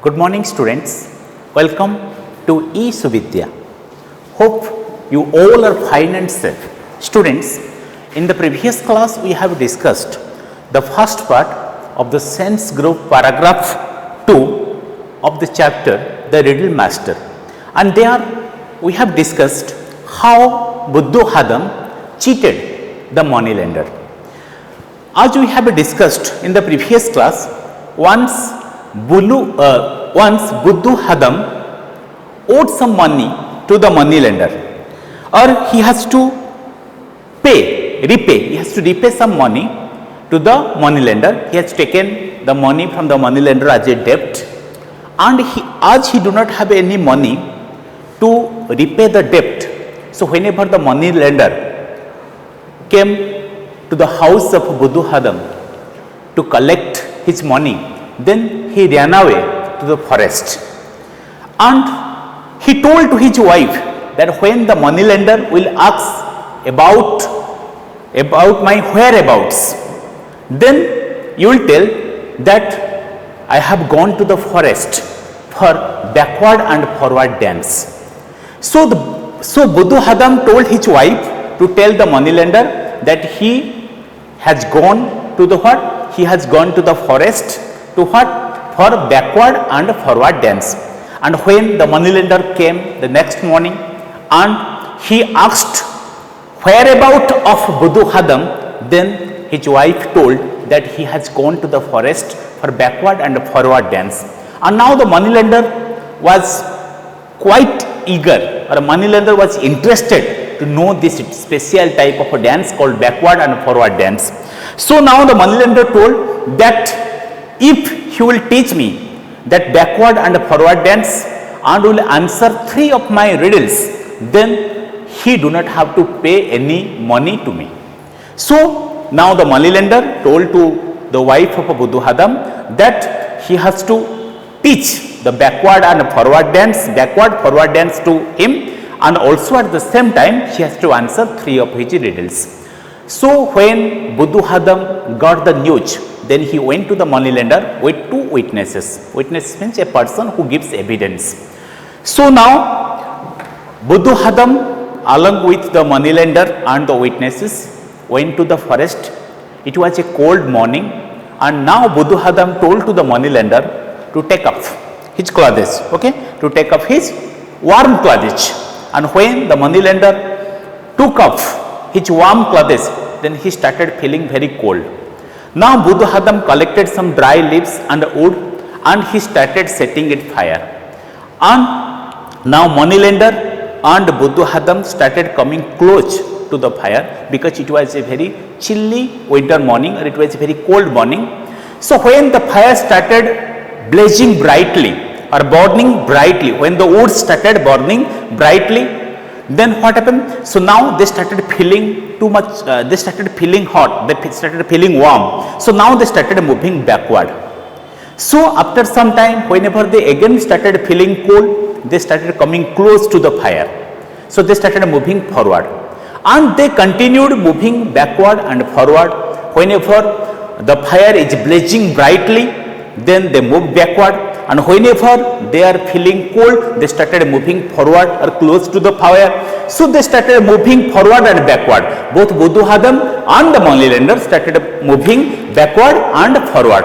Good morning students, welcome to eSuvidya. Hope you all are fine and safe. Students, in the previous class we have discussed the first part of the sense group paragraph 2 of the chapter The Riddle Master, and there we have discussed how Buddha cheated the moneylender. As we have discussed in the previous class, once Buddha owed some money to the moneylender, or he has to repay some money to the moneylender. He has taken the money from the moneylender as a debt, and as he do not have any money to repay the debt, so whenever the moneylender came to the house of Buddha to collect his money, then he ran away to the forest, and he told to his wife that when the moneylender will ask about my whereabouts, then you will tell that I have gone to the forest for backward and forward dance. So Buddha told his wife to tell the moneylender that he has gone to the what? He has gone to the forest to what? For backward and forward dance. And when the moneylender came the next morning and he asked whereabout of Buddha, then his wife told that he has gone to the forest for backward and forward dance. And now the moneylender was quite eager, or a moneylender was interested to know this special type of a dance called backward and forward dance. So now the moneylender told that if he will teach me that backward and forward dance and will answer 3 of my riddles, then he do not have to pay any money to me. So now the moneylender told to the wife of Buddha that he has to teach the backward and forward dance to him, and also at the same time she has to answer 3 of his riddles. So when Buddha got the news, then he went to the moneylender with 2 witnesses. Witness means a person who gives evidence. So now Buddha along with the moneylender and the witnesses went to the forest. It was a cold morning, and now Buddha told to the moneylender to take off his clothes, to take off his warm clothes. And when the moneylender took off his warm clothes, then he started feeling very cold. Now Buddha collected some dry leaves and wood, and he started setting it fire. And now moneylender and Buddha started coming close to the fire, because it was a very chilly winter morning, or it was a very cold morning. So when the fire started blazing brightly or burning brightly, when the wood started burning brightly, then what happened? So now they started feeling they started feeling hot, they started feeling warm. So now they started moving backward. So after some time, whenever they again started feeling cold, they started coming close to the fire. So they started moving forward, and they continued moving backward and forward. Whenever the fire is blazing brightly, then they move backward, and whenever they are feeling cold, they started moving forward or close to the fire. So they started moving forward and backward. Both Buddha and the moneylender started moving backward and forward.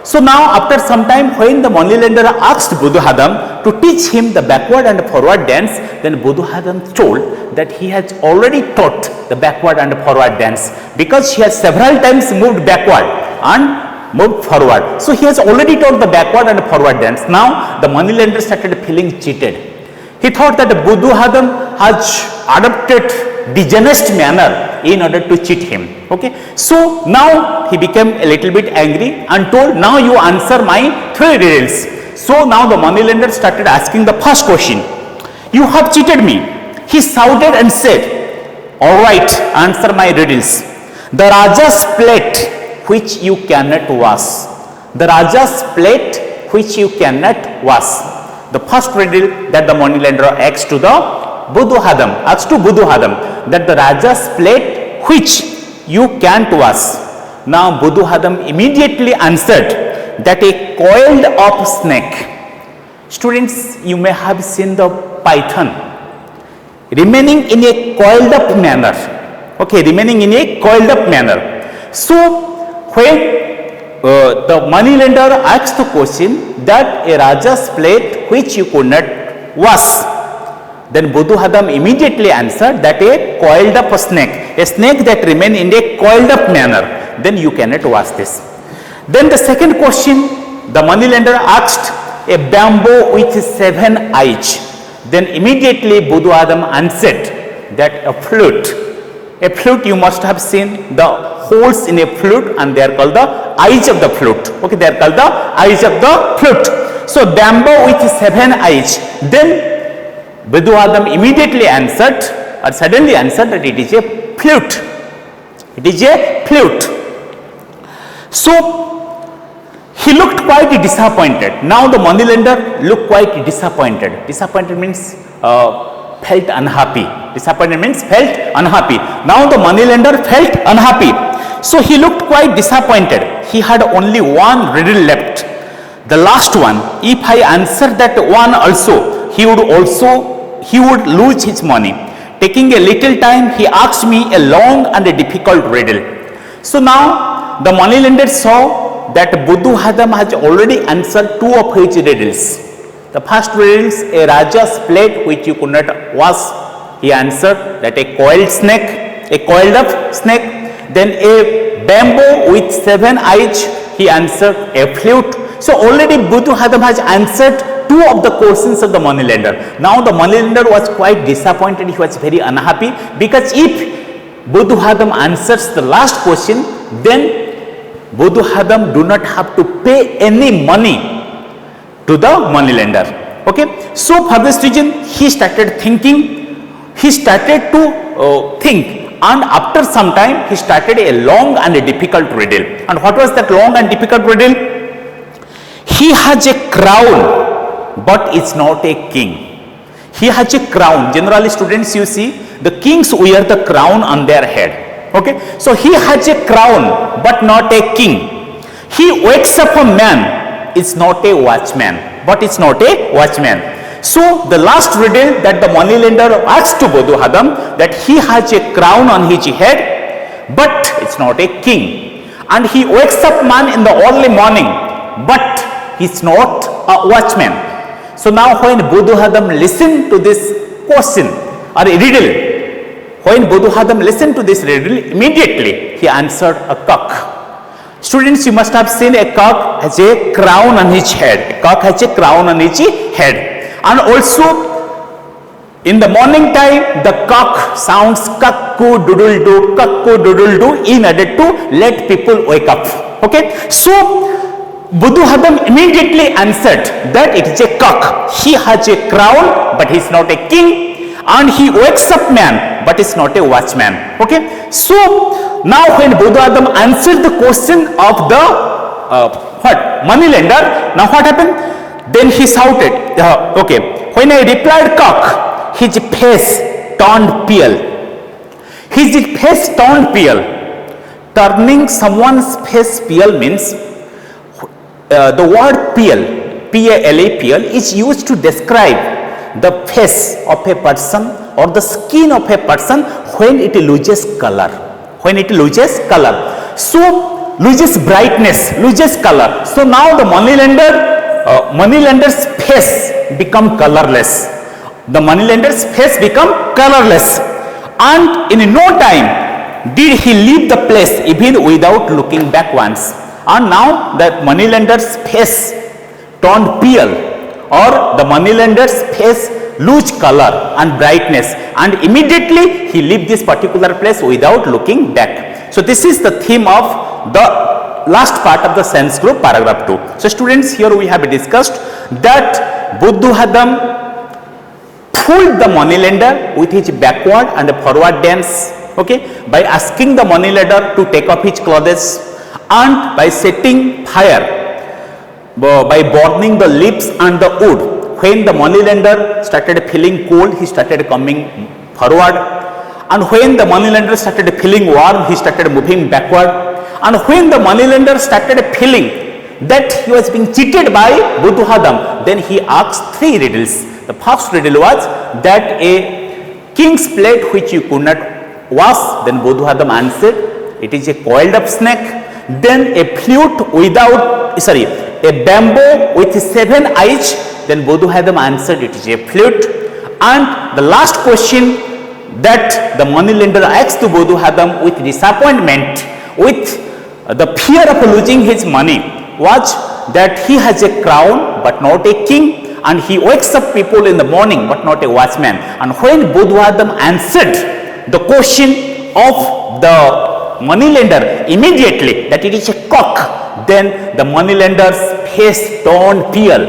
So now after some time, when the moneylender asked Buddha to teach him the backward and forward dance, then Buddha told that he has already taught the backward and forward dance, because he has several times moved backward and moved forward. So he has already taught the backward and forward dance. Now the moneylender started feeling cheated. He thought that Buddha has adopted dishonest manner in order to cheat him. So now he became a little bit angry and told, now you answer my 3 riddles. So now the moneylender started asking the first question. You have cheated me. He shouted and said, all right, answer my riddles. The Raja's plate which you cannot wash. The Raja's plate which you cannot wash. The first riddle that the moneylender asked to Buddha, that the Raja's plate which you can't wash. Now Buddha immediately answered that a coiled up snake Students, you may have seen the python remaining in a coiled up manner. Okay, remaining in a coiled up manner. So when the moneylender asks the question that a Raja's plate which you could not wash, then Buddhu Hadam immediately answered that a coiled up snake that remain in a coiled up manner, then you cannot wash this. Then the second question, the moneylender asked a bamboo with 7 eyes. Then immediately Buddhu Hadam answered that a flute. A flute, you must have seen the holes in a flute, and they are called the eyes of the flute. Okay, they are called the eyes of the flute. So bamboo with 7 eyes. Then Buddhu Hadam immediately answered, or suddenly answered, that it is a flute. It is a flute. So he looked quite disappointed. Now the moneylender looked quite disappointed. Disappointed means felt unhappy. Disappointed means felt unhappy. Now the moneylender felt unhappy. So he looked quite disappointed. He had only one riddle left. The last one. If I answer that one also, he would lose his money. Taking a little time, he asked me a long and a difficult riddle. So now the moneylender saw that Buddhu Hadam has already answered 2 of his riddles. The first riddle is a Raja's plate which you could not wash. He answered that a coiled up snake. Then a bamboo with 7 eyes. He answered a flute. So already Buddhu Hadam has answered 2 of the questions of the moneylender. Now the moneylender was quite disappointed. He was very unhappy, because if Buddhu Hadam answers the last question, then Buddhu Hadam do not have to pay any money to the moneylender. Okay, so for this reason he started thinking. He started to think, and after some time he started a long and a difficult riddle. And what was that long and difficult riddle? He has a crown, but it's not a king. He has a crown. Generally, students, you see, the kings wear the crown on their head. Okay, so he has a crown, but not a king. He wakes up a man. It's not a watchman, but it's not a watchman. So the last riddle that the moneylender asked to Buddhu Hadam, that he has a crown on his head, but it's not a king. And he wakes up man in the early morning, but he's not a watchman. So now when Buddhu Hadam listened to this question or a riddle, when Buddhu Hadam listened to this riddle, immediately he answered a cock. Students, you must have seen a cock has a crown on his head. A cock has a crown on his head. And also in the morning time, the cock sounds cuckoo-doodle-doo in order to let people wake up. Okay, so Buddhu Hadam immediately answered that it is a cock. He has a crown, but he is not a king. And he wakes up man, but is not a watchman. Okay, so now when Buddhu Hadam answered the question of the moneylender, now what happened? Then he shouted, okay, when I replied cock, his face turned pale. His face turned pale. Turning someone's face pale means the word pale, P-A-L-E, pale, is used to describe the face of a person or the skin of a person when it loses color. When it loses color. So loses brightness, loses color. So now the moneylender's face become colorless. The moneylender's face become colorless. And in no time did he leave the place even without looking back once. And now that moneylender's face turned pale, or the moneylender's face lose color and brightness, and immediately he leave this particular place without looking back. So this is the theme of the last part of the sense group, paragraph 2. So students, here we have discussed that Buddhu Hadam fooled the moneylender with his backward and forward dance, okay, by asking the moneylender to take off his clothes, and by setting fire, by burning the leaves and the wood. When the moneylender started feeling cold, he started coming forward, and when the moneylender started feeling warm, he started moving backward, and when the moneylender started feeling that he was being cheated by Buddha. Then he asked 3 riddles. The first riddle was that a king's plate which you could not wash. Then Buddha answered, it is a coiled up snake. Then a flute a bamboo with 7 eyes. Then Buddha answered, it is a flute. And the last question that the moneylender asked to Buddha with disappointment, with the fear of losing his money, was that he has a crown but not a king, and he wakes up people in the morning but not a watchman. And when Buddha answered the question of the moneylender immediately that it is a cock, then the moneylender's face turned pale,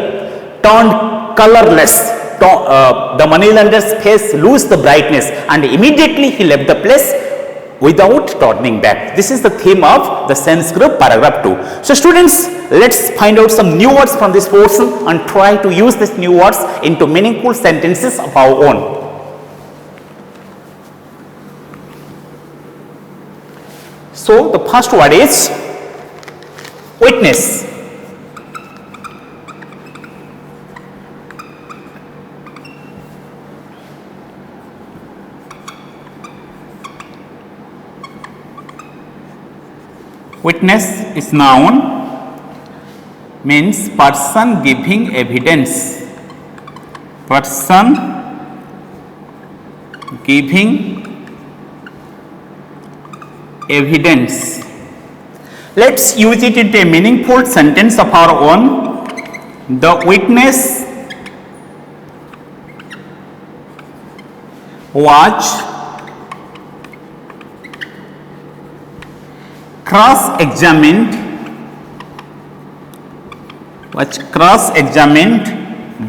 turned colorless. The moneylender's face lose the brightness, and immediately he left the place without turning back. This is the theme of the sense group paragraph 2. So students, let's find out some new words from this portion and try to use these new words into meaningful sentences of our own. So the first word is witness. Witness is noun, means person giving evidence. Person giving evidence. Let's use it into a meaningful sentence of our own. The witness was cross-examined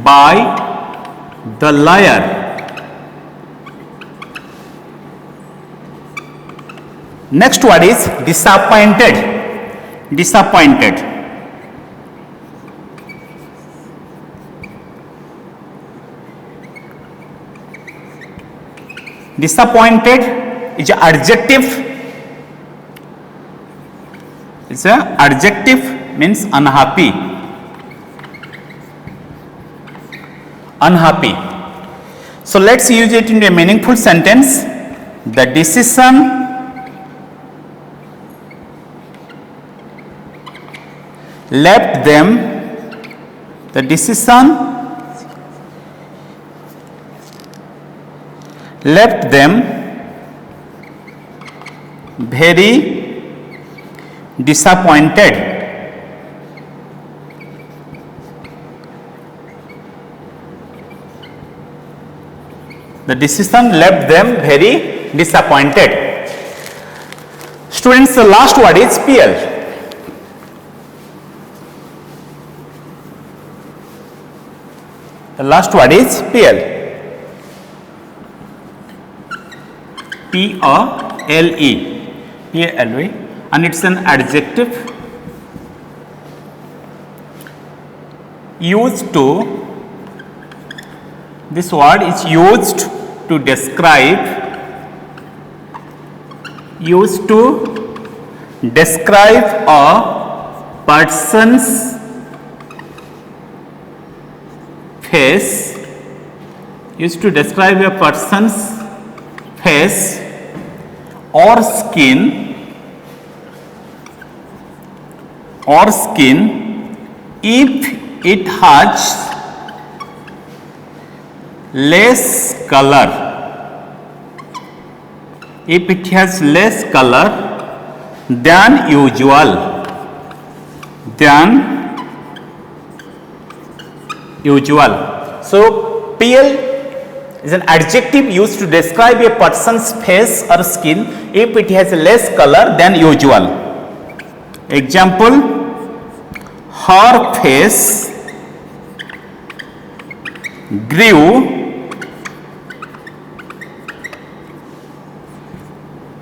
by the lawyer. Next word is disappointed. Disappointed. Disappointed is an adjective. It's an adjective, means unhappy. Unhappy. So let's use it in a meaningful sentence. The decision left them. The decision left them very disappointed. The decision left them very disappointed. Students, the last word is PL. The last word is PL. P-A-L-E. P-A-L-E. And it's an adjective used to, this word is used to describe a person's face, used to describe a person's face or skin if it has less color. If it has less color than usual. So PL is an adjective used to describe a person's face or skin if it has less color than usual. Example, her face grew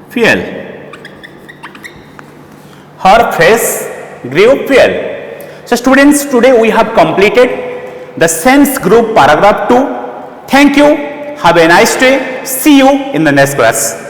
pale. Her face grew pale. So students, today we have completed the sense group paragraph 2. Thank you. Have a nice day. See you in the next class.